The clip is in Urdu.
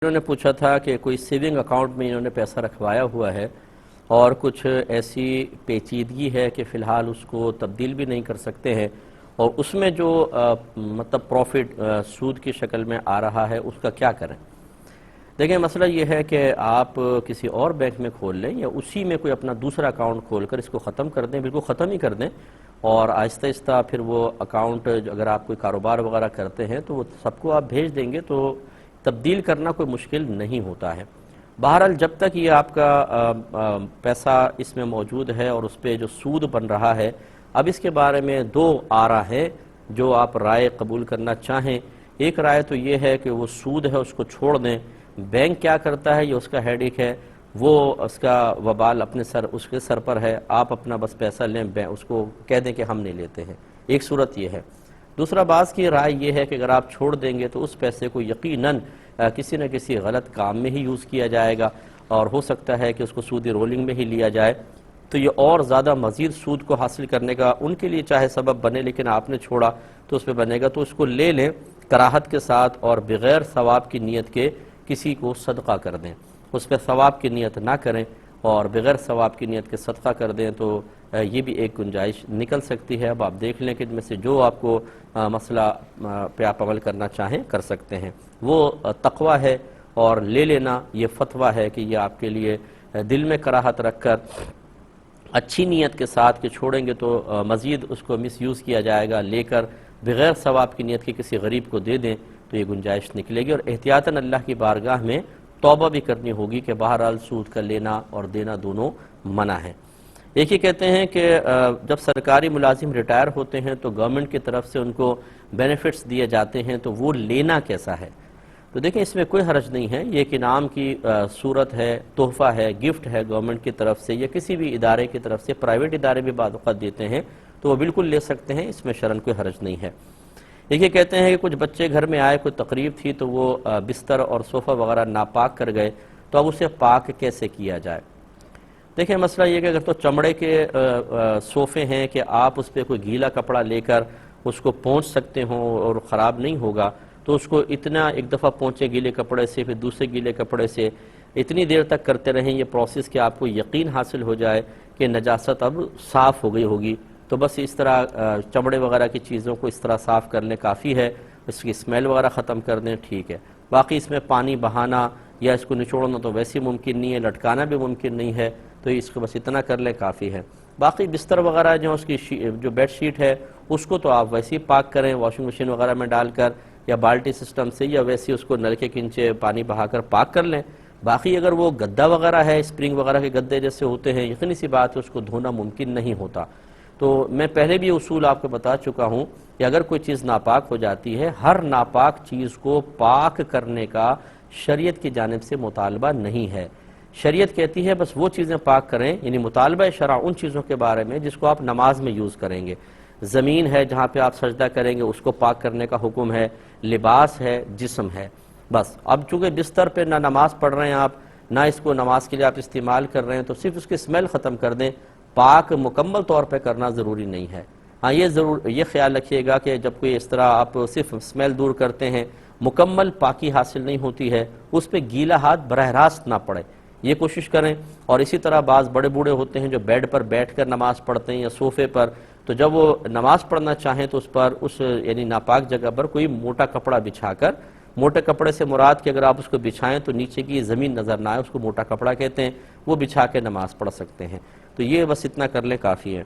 انہوں نے پوچھا تھا کہ کوئی سیونگ اکاؤنٹ میں انہوں نے پیسہ رکھوایا ہوا ہے اور کچھ ایسی پیچیدگی ہے کہ فی الحال اس کو تبدیل بھی نہیں کر سکتے ہیں، اور اس میں جو مطلب پروفٹ سود کی شکل میں آ رہا ہے اس کا کیا کریں؟ دیکھیں، مسئلہ یہ ہے کہ آپ کسی اور بینک میں کھول لیں یا اسی میں کوئی اپنا دوسرا اکاؤنٹ کھول کر اس کو ختم کر دیں، بالکل ختم ہی کر دیں، اور آہستہ آہستہ پھر وہ اکاؤنٹ اگر آپ کوئی کاروبار وغیرہ کرتے ہیں تو وہ سب کو آپ بھیج دیں گے تو تبدیل کرنا کوئی مشکل نہیں ہوتا ہے۔ بہرحال جب تک یہ آپ کا پیسہ اس میں موجود ہے اور اس پہ جو سود بن رہا ہے، اب اس کے بارے میں دو آرا ہے جو آپ رائے قبول کرنا چاہیں۔ ایک رائے تو یہ ہے کہ وہ سود ہے اس کو چھوڑ دیں، بینک کیا کرتا ہے یہ اس کا ہیڈک ہے، وہ اس کا وبال اس کے سر پر ہے، آپ اپنا بس پیسہ لیں، اس کو کہہ دیں کہ ہم نہیں لیتے ہیں۔ ایک صورت یہ ہے۔ دوسرا بعض کی رائے یہ ہے کہ اگر آپ چھوڑ دیں گے تو اس پیسے کو یقیناً کسی نہ کسی غلط کام میں ہی یوز کیا جائے گا، اور ہو سکتا ہے کہ اس کو سودی رولنگ میں ہی لیا جائے، تو یہ اور زیادہ مزید سود کو حاصل کرنے کا ان کے لیے چاہے سبب بنے، لیکن آپ نے چھوڑا تو اس پہ بنے گا، تو اس کو لے لیں کراہت کے ساتھ اور بغیر ثواب کی نیت کے کسی کو صدقہ کر دیں۔ اس پہ ثواب کی نیت نہ کریں اور بغیر ثواب کی نیت کے صدقہ کر دیں، تو یہ بھی ایک گنجائش نکل سکتی ہے۔ اب آپ دیکھ لیں کہ ان میں سے جو آپ کو مسئلہ پہ آپ عمل کرنا چاہیں کر سکتے ہیں۔ وہ تقوی ہے، اور لے لینا یہ فتویٰ ہے کہ یہ آپ کے لیے دل میں کراہت رکھ کر اچھی نیت کے ساتھ کہ چھوڑیں گے تو مزید اس کو مس یوز کیا جائے گا، لے کر بغیر ثواب کی نیت کے کسی غریب کو دے دیں تو یہ گنجائش نکلے گی، اور احتیاطاً اللہ کی بارگاہ میں توبہ بھی کرنی ہوگی کہ بہرحال سود کا لینا اور دینا دونوں منع ہے۔ ایک یہ کہتے ہیں کہ جب سرکاری ملازم ریٹائر ہوتے ہیں تو گورنمنٹ کی طرف سے ان کو بینیفٹس دیے جاتے ہیں، تو وہ لینا کیسا ہے؟ تو دیکھیں، اس میں کوئی حرج نہیں ہے، یہ ایک انعام کی صورت ہے، تحفہ ہے، گفٹ ہے گورنمنٹ کی طرف سے یا کسی بھی ادارے کی طرف سے، پرائیویٹ ادارے بھی بعض اوقات دیتے ہیں، تو وہ بالکل لے سکتے ہیں، اس میں شرعاً کوئی حرج نہیں ہے۔ یہ کہتے ہیں کہ کچھ بچے گھر میں آئے، کوئی تقریب تھی تو وہ بستر اور صوفہ وغیرہ ناپاک کر گئے، تو اب اسے پاک کیسے کیا جائے؟ دیکھیں، مسئلہ یہ کہ اگر تو چمڑے کے صوفے ہیں کہ آپ اس پہ کوئی گیلا کپڑا لے کر اس کو پونچھ سکتے ہوں اور خراب نہیں ہوگا، تو اس کو اتنا ایک دفعہ پونچے گیلے کپڑے سے، پھر دوسرے گیلے کپڑے سے اتنی دیر تک کرتے رہیں یہ پروسیس کہ آپ کو یقین حاصل ہو جائے کہ نجاست اب صاف ہو گئی ہوگی، تو بس اس طرح چمڑے وغیرہ کی چیزوں کو اس طرح صاف کر لیں، کافی ہے، اس کی اسمیل وغیرہ ختم کر دیں، ٹھیک ہے۔ باقی اس میں پانی بہانا یا اس کو نچوڑنا تو ویسے ممکن نہیں ہے، لٹکانا بھی ممکن نہیں ہے، تو اس کو بس اتنا کر لیں، کافی ہے۔ باقی بستر وغیرہ جو اس کی جو بیڈ شیٹ ہے اس کو تو آپ ویسے ہی پاک کریں، واشنگ مشین وغیرہ میں ڈال کر یا بالٹی سسٹم سے، یا ویسے اس کو نل کے کنچے پانی بہا کر پاک کر لیں۔ باقی اگر وہ گدا وغیرہ ہے، اسپرنگ وغیرہ کے گدے جیسے ہوتے ہیں، یقینی سی بات ہے اس کو دھونا ممکن نہیں ہوتا۔ تو میں پہلے بھی اصول آپ کو بتا چکا ہوں کہ اگر کوئی چیز ناپاک ہو جاتی ہے، ہر ناپاک چیز کو پاک کرنے کا شریعت کی جانب سے مطالبہ نہیں ہے۔ شریعت کہتی ہے بس وہ چیزیں پاک کریں، یعنی مطالبہ شرع ان چیزوں کے بارے میں جس کو آپ نماز میں یوز کریں گے۔ زمین ہے جہاں پہ آپ سجدہ کریں گے اس کو پاک کرنے کا حکم ہے، لباس ہے، جسم ہے، بس۔ اب چونکہ بستر پہ نہ نماز پڑھ رہے ہیں آپ، نہ اس کو نماز کے لیے آپ استعمال کر رہے ہیں، تو صرف اس کی اسمیل ختم کر دیں، پاک مکمل طور پہ کرنا ضروری نہیں ہے۔ ہاں، یہ خیال رکھیے گا کہ جب کوئی اس طرح آپ صرف اسمیل دور کرتے ہیں، مکمل پاکی حاصل نہیں ہوتی ہے، اس پہ گیلا ہاتھ براہ راست نہ پڑے، یہ کوشش کریں۔ اور اسی طرح بعض بڑے بوڑھے ہوتے ہیں جو بیڈ پر بیٹھ کر نماز پڑھتے ہیں یا صوفے پر، تو جب وہ نماز پڑھنا چاہیں تو اس پر یعنی ناپاک جگہ پر کوئی موٹا کپڑا بچھا کر، موٹے کپڑے سے مراد کہ اگر آپ اس کو بچھائیں تو نیچے کی زمین نظر نہ آئے، اس کو موٹا کپڑا کہتے ہیں، وہ بچھا کے نماز پڑھ سکتے ہیں۔ تو یہ بس اتنا کر لیں، کافی ہے۔